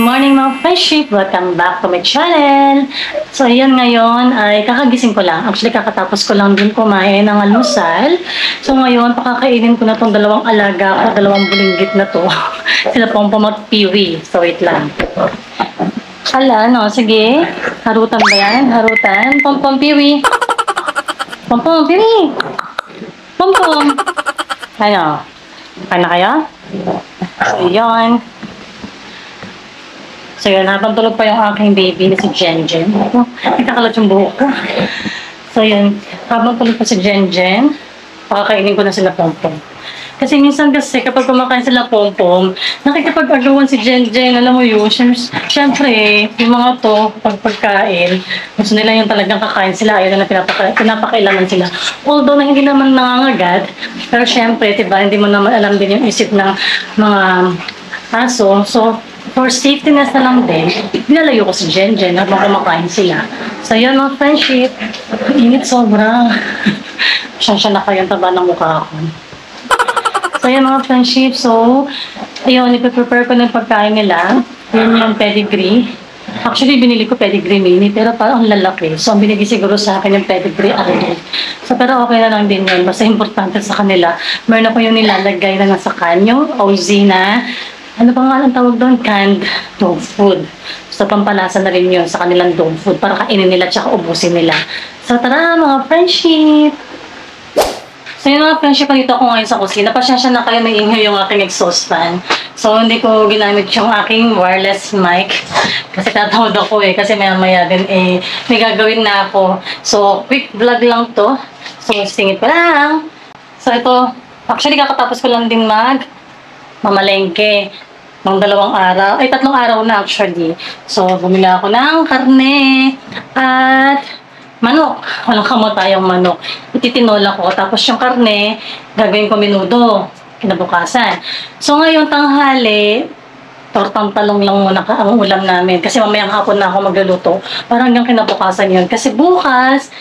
morning mga friendship! Welcome back to my channel! So ayan ngayon ay kakagising ko lang. Actually kakatapos ko lang din kumain ng almusal. So ngayon pakakainin ko na tong dalawang alaga ko, dalawang bulinggit na to. Sila Pompom at Piwi. So wait lang. Hala, no? Sige. Harutan ba yan? Harutan. Pompom, Piwi. Pompom, Piwi. Pompom. Ano? Kain na kayo? So yun. So yun, habang tulog pa yung aking baby na si Jenjen. Nagkakalat yung buhok ko. So yun, habang tulog pa si Jenjen, pakakainin ko na sila Pompom. Kasi minsan kasi kapag kumakain sila Pompom, nakikipag-agawan si Jenjen, alam mo yun, syempre, yung mga to, pagkain, gusto nila yung talagang kakain sila, ayaw na pinapakailaman sila. Although na hindi naman nangangagat, pero syempre, diba, hindi mo naman alam din yung isip ng mga aso. So, for safetyness na lang din, binalayo ko si Jenjen habang kumakain sila. So, yun mga friendship. Init sobra. Siya na kayong taba ng mukha ako. So, yun mga friendship. So, ayun, ipiprepare ko ng pagkain nila. Yun yung pedigree. Actually, binili ko pedigree mini, pero parang lalaki. So, ang binigay siguro sa akin yung pedigree adult. So, pero okay na lang din yun. Basta importante sa kanila. Meron ako yung nilalagay na nasa kanyo, OZ na. Ano pa nga ang tawag doon? Canned dog food. So, pampalasa na rin yun sa kanilang dog food para kainin nila tsaka ubusin nila. So, tara mga friendship! So, yun mga friendship, dito ako ngayon sa kusina. Pasyensya na kayo, may ingay yung aking exhaust fan. So, hindi ko ginamit yung aking wireless mic. Kasi tatawad ako kasi maya-maya din may gagawin na ako. So, quick vlog lang to. So, singit ko lang. So, ito, actually kakatapos ko lang din mamalengke ng 2 araw, ay 3 araw na actually. So, bumili ako ng karne at manok. Walang kamatayang manok. Ititinola ko. Tapos yung karne, gagawin ko menudo kinabukasan. So, ngayon tanghali, tortang talong lang muna ang ulam namin. Kasi mamayang hapon na ako magluluto. Parang hanggang kinabukasan yun. Kasi bukas,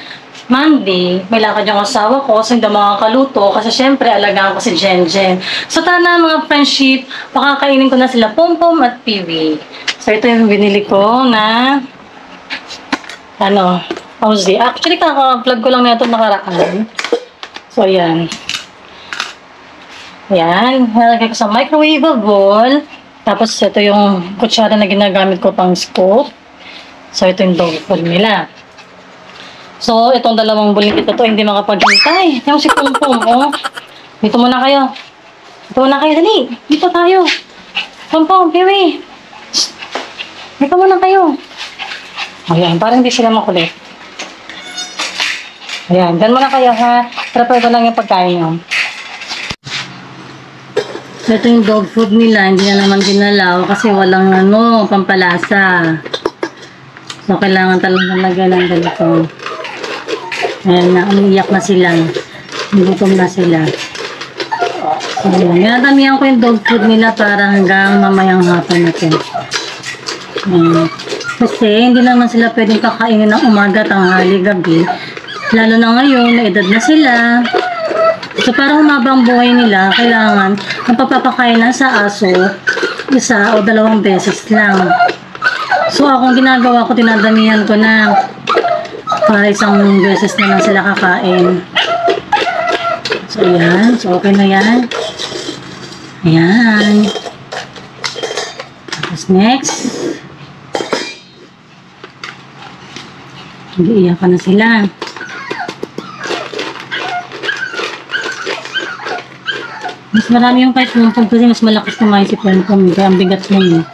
Monday, may lakad yung asawa ko, so hindi makakaluto kasi syempre alagaan ko si Jenjen. So tana mga friendship, pakakainin ko na sila Pompom at Piwi. So ito yung binili ko na OZ. Actually kaka-vlog ko lang na ito nakaraan. So ayan. Ayan, nalagay ko sa microwave bowl. Tapos ito yung kutsara na ginagamit ko pang scoop. So ito yung dog food nila. So, itong 2 bulinggit ito, hindi makapaghintay. Yung si Pompom, oh. Dito muna kayo. Dito muna kayo, dali. Dito tayo. Pompom, Piwi. Dito muna kayo. Ayan, parang hindi sila makulit. Ayan, dyan muna kayo, ha. Prepare ko lang yung pagkain nyo. Ito yung dog food nila, hindi na naman ginalaw kasi walang pampalasa. So, kailangan talagang lagyan ng ganito. Ayan na, umiiyak na sila. Gutom na sila. So, minatamihan ko yung dog food nila para hanggang mamayang hapon natin. Kasi hindi naman sila pwedeng kakainin ng umaga, tanghali, gabi. Lalo na ngayon, na edad na sila. So, para humabang buhay nila, kailangan ang pagpapakain na sa aso, 1 o 2 beses lang. So, akong ginagawa ko, tinadamihan ko na para 1 beses na lang sila kakain. So, ayan. So, okay na yan. Ayan. Tapos, next. Iiyakan na sila. Mas marami yung kahit Pompom kasi mas malakas kumain si Pompom. Kaya ang bigat niya.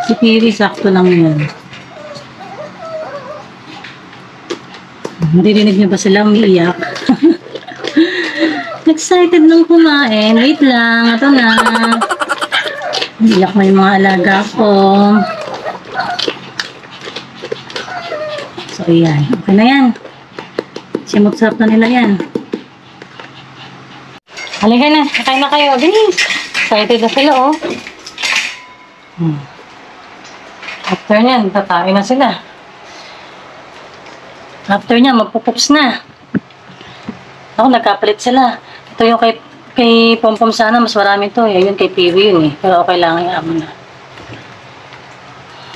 Si Piwi, sakto lang yan. Maririnig niyo ba sila umiiyak? Excited nung kumain. Wait lang. Ito na. Umiiyak na yung mga alaga ko. So, ayan. Okay na yan. Simot-sarap na nila yan. Halika na. Kakain na kayo. Bilis. Excited na sila, oh. After nyan, tatain na sila. After niya, magpupups na. Ako, nagkapalit sila. Ito yung kay Pompom sana, mas marami to. Yun kay Piwi yun eh. Pero okay lang, hayaan mo na.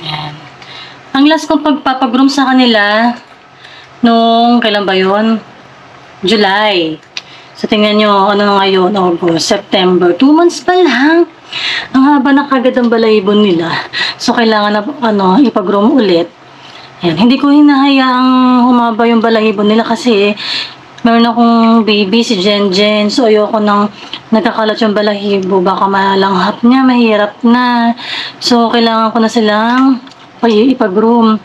Ayan. Ang last kong pagpapagroom sa kanila, kailan ba yun? July. So, tingnan nyo, ano na ngayon, August, September. 2 months pa lang. Ang haba na kagad ang balaibon nila. So, kailangan na, ipagroom ulit. Ayan. Hindi ko hinahayaang humaba yung balaibon nila kasi meron akong baby, si Jenjen. So, ayoko nang nagkakalat yung balahibo. Baka malanghap niya, mahirap na. So, kailangan ko na silang ipagroom.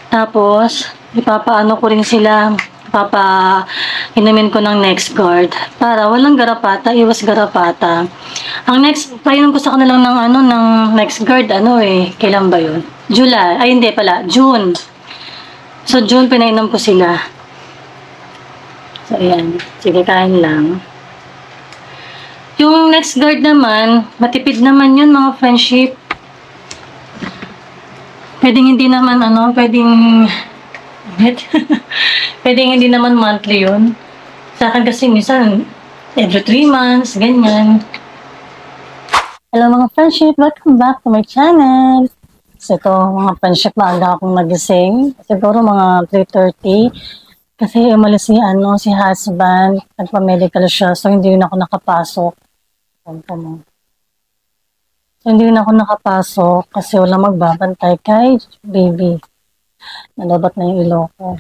Tapos, ipapaano ko rin sila, inumin ko ng next guard para walang garapata, iwas garapata. Ang next, painom ko sa kanila ng next guard, kailan ba yun? July, ay hindi pala, June. So, June, pinainom ko sila. So, ayan. Sige, kain lang. Yung next guard naman, matipid naman yun, mga friendship. Pwedeng hindi naman, pwedeng hindi naman monthly yun. Sa akin kasi minsan, every 3 months, ganyan. Hello mga friendship, welcome back to my channel. So ito, mga friendship, maaga akong nagising. Siguro mga 3:30. Kasi umalis si husband, nagpa-medical siya, so hindi rin ako nakapasok. So hindi rin ako nakapasok kasi wala magbabantay kay baby. Nalobat na yung ilo ko.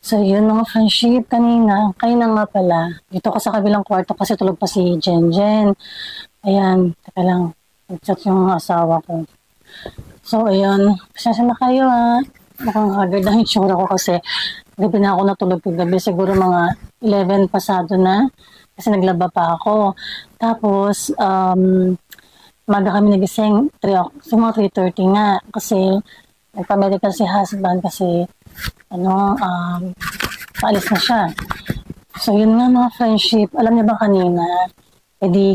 So yun mga friendship, kanina nga pala. Dito ko sa kabilang kwarto kasi tulog pa si Jenjen. Ayan, teka lang. Nag-chat yung asawa ko. So ayun, pasensya na kayo mukhang haggard ang itsura ko kasi gabi na ako natulog kagabi. Siguro mga 11 pasado na kasi naglaba pa ako. Tapos, maga kami nagising, mga 3:30 nga, kasi nagpa-medical si husband kasi, paalis na siya. So, yun nga mga friendship, alam niyo ba kanina,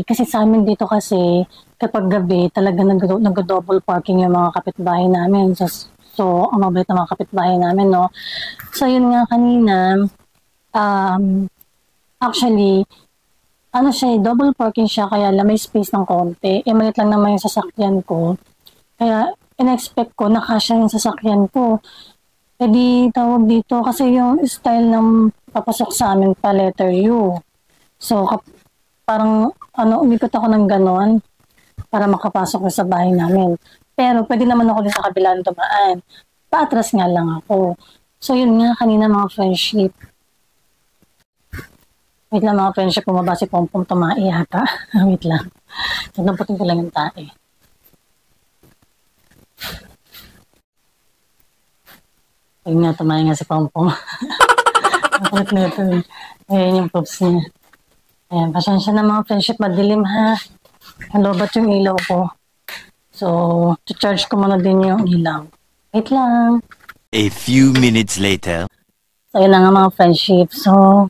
kasi sa amin dito kasi, kapag gabi, talaga nag-double parking yung mga kapitbahay namin. So ang mabait na mga kapitbahay namin, no? So, yun nga kanina, actually, double parking siya, kaya may space ng konti. Malit lang naman yung sasakyan ko. Kaya, in-expect ko, nakasya yung sasakyan ko. Tawag dito, kasi yung style ng papasok sa amin pa, letter U. So, parang, umikot ako ng ganon para makapasok sa bahay namin. Pero, pwede naman ako din sa kabilang dumaan. Paatras nga lang ako. So, yun nga, kanina mga friendship. Wait lang mga friendship, bumaba si Pompom Tumae yata. Wait lang. Nagnaputin ko lang yung tae. Ayun nga, Tumae nga si Pompom. Nakulit na ito. Ayan yung pops niya. Ayan, pasensya na mga friendship, madilim ha. Nalobat yung ilaw ko. So, to-charge ko muna din yung ilaw. Wait lang. A few minutes later. So, ayun na nga mga friendship. So,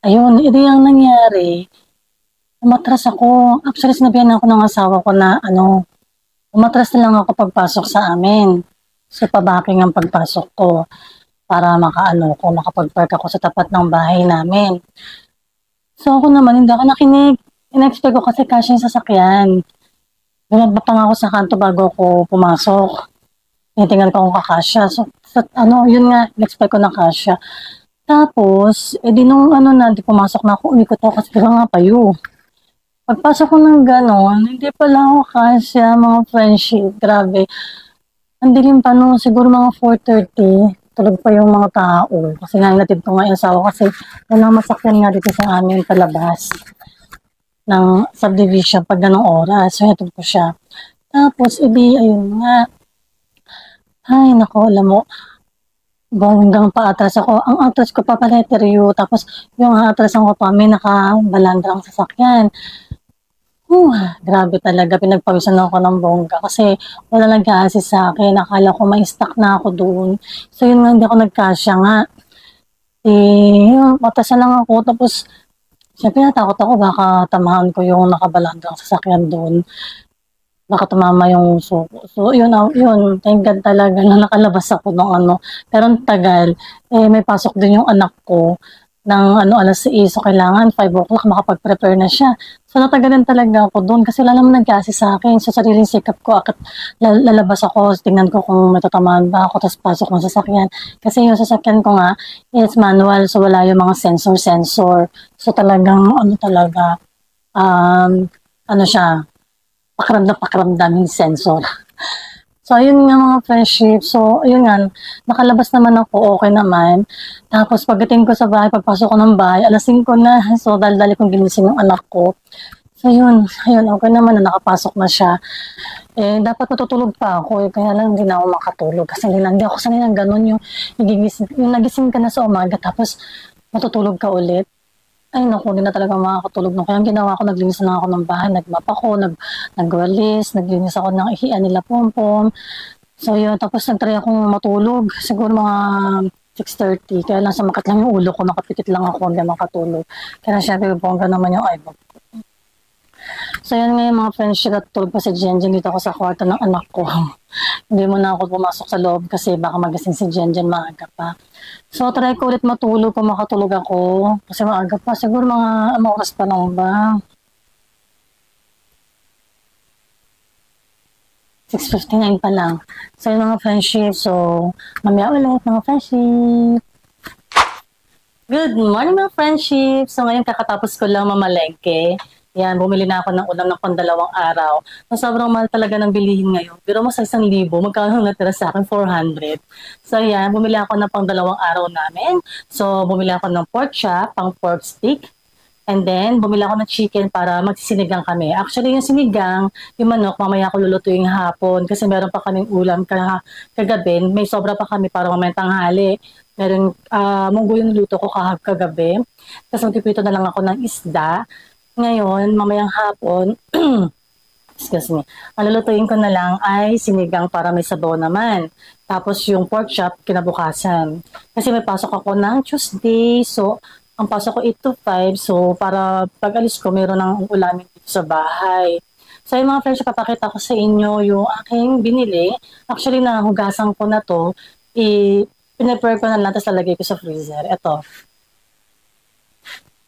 ayun, ito yung nangyari. Umatras ako. Actually, sinabihan ako ng asawa ko na, umatras na lang ako pagpasok sa amin. So, pabaking ang pagpasok ko para makapag-park ako sa tapat ng bahay namin. So, ako naman, hindi ako nakinig. In-expect ko kasi kasya yung sasakyan. Bumaba pa nga ako sa kanto bago ako pumasok. Tinitingnan ko kung kakasya. So, yun nga, in-expect ko na kasya. Tapos, di pumasok na ako, umikot ako kasi nga payo. Pagpasok ko ng gano'n, hindi pala ako kasya, mga friendship, grabe. Andilim pa siguro mga 4:30, tulog pa yung mga tao. Kasi nga, natid ko nga yung asawa kasi walang masakyan nga dito sa amin palabas ng subdivision pag ganong oras. So, natid ko siya. Tapos, ayun nga. Ay, nako, alam mo, hanggang paatras ako. Ang atras ko pa letter U, tapos yung atrasan ko pa may nakabalandrang sasakyan. Grabe talaga, pinagpawisan ako ng bongga kasi wala nag-a-assist sa akin. Akala ko may stock na ako doon. So yun nga, hindi ako nagkasya nga. Matasan lang ako, tapos siyempre natakot ako, baka tamahan ko yung nakabalandrang sasakyan doon. Baka tumama yung suko. So, yun, thank God talaga na nakalabas ako ng Pero ang tagal, may pasok din yung anak ko. ng alas 6. So, kailangan 5 o'clock makapag-prepare na siya. So, natagalan talaga ako doon kasi wala naman nag-assist sa akin. So, sariling sikap ko, akit lalabas ako, tingnan ko kung may tatamaan ba ako, tapos pasok ng sasakyan. Kasi yung sasakyan ko nga, it's manual, so wala yung mga sensor. So, talagang, talaga, siya, pakiramdam yung sensor. So, ayun nga mga friendship. So, ayun nga, nakalabas naman ako, okay naman. Tapos, pagdating ko sa bahay, pagpasok ko ng bahay, alas 5 na. So, dali kong ginising yung anak ko. So, ayun, okay naman na nakapasok na siya. Eh, dapat matutulog pa ako. Kaya lang, hindi na ako makatulog. Kasi hindi ako sanay ng ganun yung nagising ka na sa umaga, tapos matutulog ka ulit. Ay, naku, hindi na talaga makakatulog. Kaya ang ginawa ko, naglinis na ako ng bahay, nagmap ako, nagwalis, naglinis ako ng ihian nila pompom. So yun, tapos nagtry akong matulog, siguro mga 6:30. Kaya lang sumakit lang yung ulo ko, nakapikit lang ako, hindi makatulog. Kaya syempre, bongga naman yung eyeball ko. So yan nga yung mga friendship, at tulog pa si Jenjen dito ako sa kwarto ng anak ko. Hindi mo na ako pumasok sa loob kasi baka magising si Jenjen maaga pa. So, try ko ulit matulog kung makatulog ako. Kasi maaga pa. Siguro mga oras pa lang ba? 6:59 pa lang. So, yung mga friendship. So, mamaya ulit mga friendship. Good morning mga friendship. So, ngayon kakatapos ko lang mamalengke. Yan, bumili na ako ng ulam ng pandalawang araw. So, sobrang mahal talaga ng bilihin ngayon. Pero mas 1,000, magkano natira sa akin? 400. So, yan, bumili ako ng pangdalawang araw namin. So, bumili ako ng pork chop, pang pork stick. And then, bumili ako ng chicken para magsisinigang kami. Actually, yung sinigang, yung manok, mamaya ako lulutuin hapon. Kasi meron pa kaming ulam kagabi. May sobra pa kami para mamayang tanghali. Meron, munggo yung luto ko kagabi. Tapos magpipito na lang ako ng isda. Ngayon, mamayang hapon, excuse me, ang lulutuin ko na lang ay sinigang para may sabaw naman. Tapos yung pork chop, kinabukasan. Kasi may pasok ako ng Tuesday, so ang pasok ko 8 to 5, so para pag-alis ko, meron ng ulamin dito sa bahay. So yung mga friends, papakita ko sa inyo yung aking binili. Actually, nahugasan ko na to. Pinipare ko na lang, tapos lalagay ko sa freezer. Ito.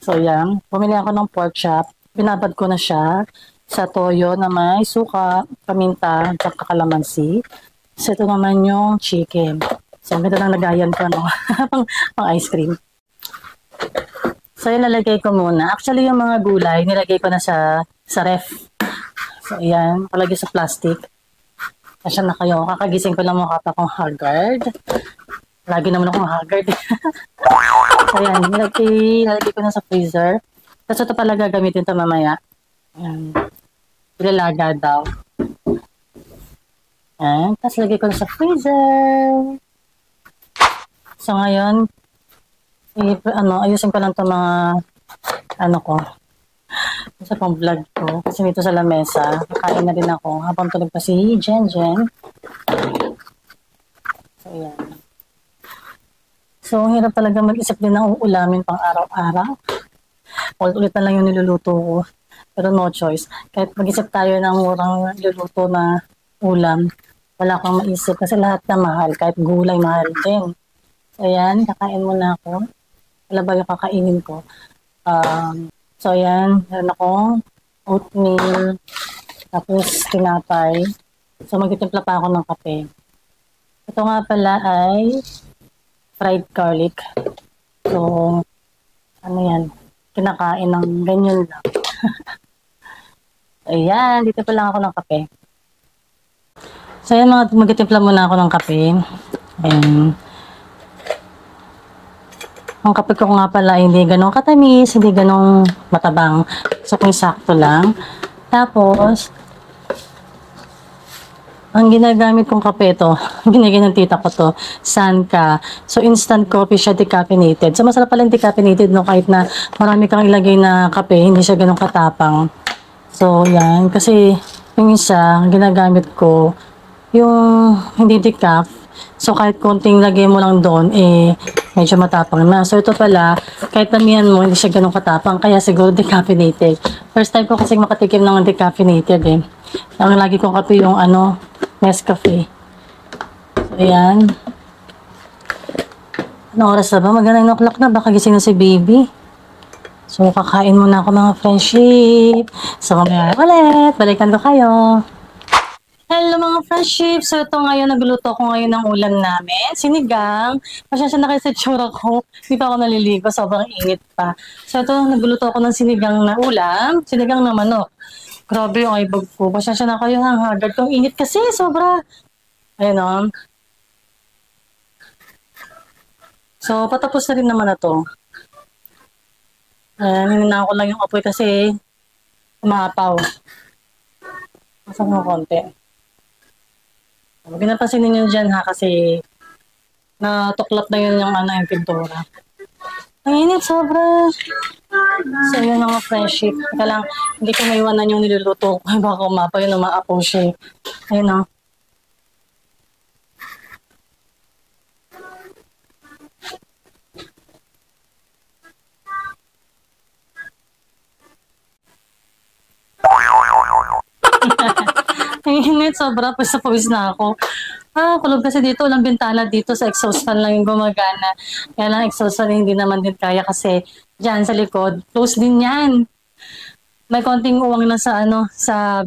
So, yan. Bumili ako ng pork chop. Binabad ko na siya sa toyo na may suka, paminta, at kalamansi. So, ito naman yung chicken. So, ang ganda lang lagayan ko, no? pang ice cream. So, yan nalagay ko muna. Actually, yung mga gulay, nilagay ko na sa ref. So, yan. Palagay sa plastic. Kasya na kayo. Kakagising ko lang mukha pa akong haggard. Lagi naman akong haggard. So, yan. Nilagay ko na sa freezer. Tapos ito pala gagamitin ito mamaya. Yan. Ilalaga daw. Yan. Tapos lagay ko na sa freezer. So, ngayon, ayusin ko lang ito mga, ko. Sa pang vlog ko. Kasi dito sa lamesa, kakain na rin ako. Habang tulog pa si Jenjen. So, yan. So, ang hirap talaga mag-isip din ng uulamin pang araw-araw. Ulit na lang yung niluluto ko. Pero no choice. Kahit mag-isip tayo ng murang niluluto na ulam, wala akong maisip kasi lahat na mahal. Kahit gulay, mahal din. So, yan. Kakain muna ako. Wala ba yung kakainin ko? So, yan. Meron akong oatmeal. Tapos, tinapay. So, magtitimpla pa ako ng kape. Ito nga pala ay fried garlic. So, yan? Kinakain ng ganyan lang. Ayan, dito pa lang ako ng kape. So, ayan magtitimpla muna ako ng kape. Ayan. Ang kape ko nga pala hindi ganong katamis, hindi ganong matabang. So, kung sakto lang. Tapos, ang ginagamit kong kape ito, binigay ng tita ko to, Sanka. So, instant coffee siya, decaffeinated. So, masarap pala yung decaffeinated, no? Kahit na marami kang ilagay na kape, hindi siya ganun katapang. So, yan. Kasi, yung isa, ginagamit ko, yung hindi decaf. So, kahit konting lagay mo lang doon, medyo matapang na. So, ito pala, kahit tamihan mo, hindi siya ganun katapang. Kaya siguro decaffeinated. First time ko kasi makatikim ng decaffeinated, Ang lagi kong kape yung Nescafe. So, ayan. Anong oras na ba? Mag-9 o'clock na. Baka gising na si baby. So, kakain muna ako mga friendship. So, mamaya ulit. Balikan ko kayo. Hello mga friendship! So ito ngayon, nagluto ko ngayon ng ulam namin. Sinigang. Pasensya na kayo sa tsura ko. Hindi pa ako naliligo. Sobrang init pa. So ito, nagluto ako ng sinigang na ulam. Sinigang na manok. Grabe yung ibag ko. Pasensya na kayo, hang hagad kong init kasi. Sobra. Ayun o. So patapos na rin naman na to. Hininaan ko lang yung apoy kasi umapaw. Masang mo konti. Huwag napansin ninyo dyan ha kasi natuklap na yun yung yung pintura. Ang init sobra. So yun mga friendship. Teka lang, hindi ko maiwanan yung niluluto ko. Baka umapa yun ng mga apo siya. Ayun o. Ang init, sobra. Pawis na ako. Kulog kasi dito. Walang bintana dito. Sa exhaust fan lang yung gumagana. Kaya lang exhaust fan hindi naman din kaya kasi dyan sa likod, close din yan. May konting uwang na sa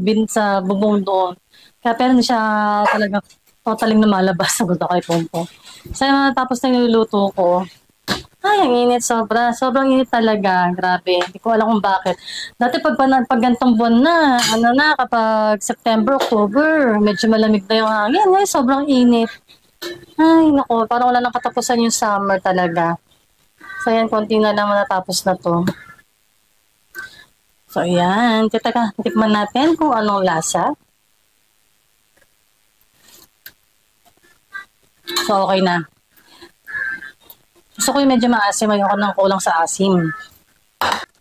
bubong doon. Kaya pero hindi siya talaga totaling lumalabas sa gusto kay Pompo. So tapos na niluluto ko. Ay, ang init sobra. Sobrang init talaga. Grabe. Hindi ko alam kung bakit. Dati pag gantong buwan na, kapag September, October, medyo malamig na yung hangin. Ay, sobrang init. Ay, naku, parang wala nang katapusan yung summer talaga. So, yan, konti na lang matapos na to. So, yan. Teka, tikman natin kung anong lasa. So, okay na. Gusto ko yung medyo maasim. Ayoko nang kulang sa asim.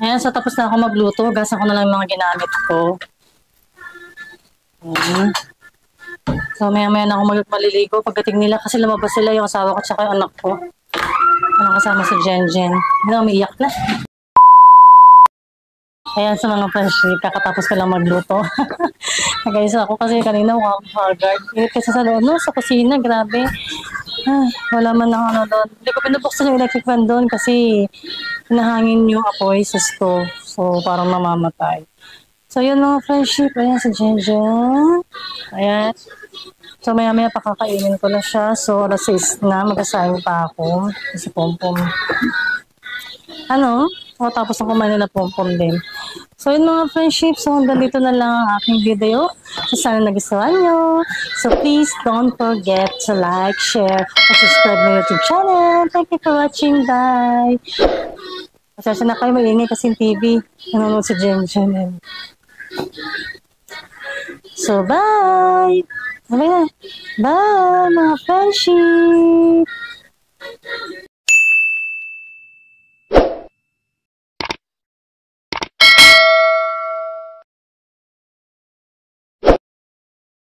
Ayan, so tapos na ako magluto. Gasan ko na lang yung mga ginamit ko. Ayan. So, maya-maya na ako maliligo. Pagdating nila, kasi lumabas sila yung asawa ko tsaka yung anak ko. Ano kasama si Jenjen. Ano, umiiyak na. Ayan sa mga friendship, kakatapos ko lang magluto. Guys, ako kasi kanina haggard. Init kasi sa loob, sa kusina, grabe. Ay, wala man lang doon. Hindi ko pinabuksan yung electric fan doon kasi hinahangin yung apoy sa stove. So, parang namamatay. So, yun mga friendship. Ayan si Jenjen. Ayan. So, maya-maya pakakainin ko na siya. So, alas 6 na. Mag-asahin pa ako. Kasi Pompom. Tapos ang kumain na Pompom din. So, yun mga friendship. So, hanggang dito na lang ang aking video. So, sana nagustuhan nyo. So, please don't forget to like, share, and subscribe my YouTube channel. Thank you for watching. Bye! Pasensya na kayo, maingay kasi yung TV. Nanonood si Jenjen. So, bye! Bye na. Bye, mga friendship!